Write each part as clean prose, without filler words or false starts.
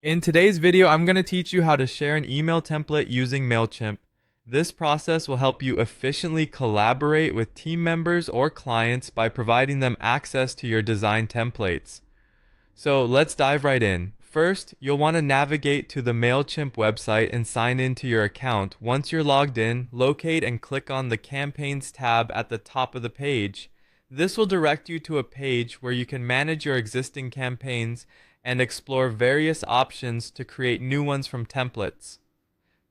In today's video, I'm going to teach you how to share an email template using Mailchimp. This process will help you efficiently collaborate with team members or clients by providing them access to your design templates. So let's dive right in. First, you'll want to navigate to the Mailchimp website and sign into your account. Once you're logged in, locate and click on the Campaigns tab at the top of the page. This will direct you to a page where you can manage your existing campaigns and explore various options to create new ones from templates.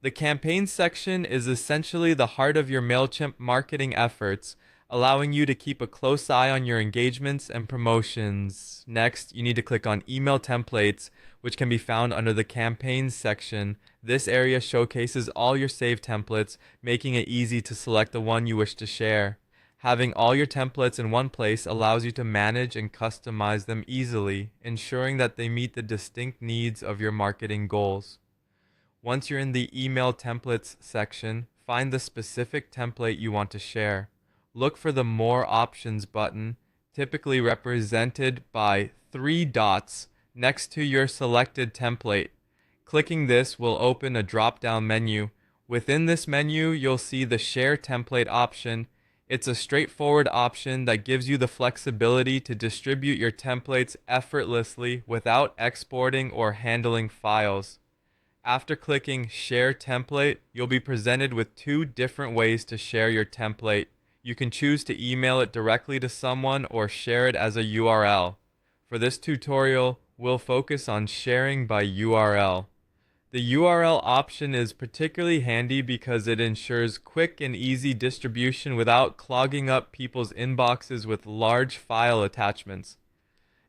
The campaigns section is essentially the heart of your Mailchimp marketing efforts, allowing you to keep a close eye on your engagements and promotions. Next, you need to click on Email Templates, which can be found under the Campaigns section. This area showcases all your saved templates, making it easy to select the one you wish to share. Having all your templates in one place allows you to manage and customize them easily, ensuring that they meet the distinct needs of your marketing goals. Once you're in the Email Templates section, find the specific template you want to share. Look for the More Options button, typically represented by 3 dots next to your selected template. Clicking this will open a drop-down menu. Within this menu, you'll see the Share Template option. It's a straightforward option that gives you the flexibility to distribute your templates effortlessly without exporting or handling files. After clicking Share Template, you'll be presented with 2 different ways to share your template. You can choose to email it directly to someone or share it as a URL. For this tutorial, we'll focus on sharing by URL. The URL option is particularly handy because it ensures quick and easy distribution without clogging up people's inboxes with large file attachments.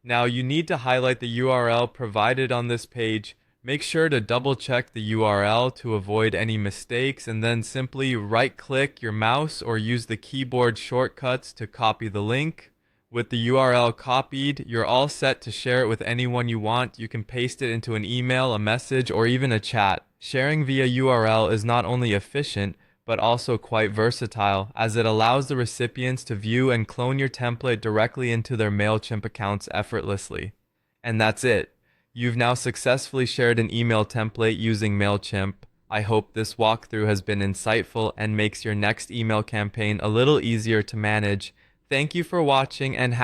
Now, you need to highlight the URL provided on this page. Make sure to double check the URL to avoid any mistakes, and then simply right-click your mouse or use the keyboard shortcuts to copy the link. With the URL copied, you're all set to share it with anyone you want. You can paste it into an email, a message, or even a chat. Sharing via URL is not only efficient, but also quite versatile, as it allows the recipients to view and clone your template directly into their Mailchimp accounts effortlessly. And that's it. You've now successfully shared an email template using Mailchimp. I hope this walkthrough has been insightful and makes your next email campaign a little easier to manage. Thank you for watching and have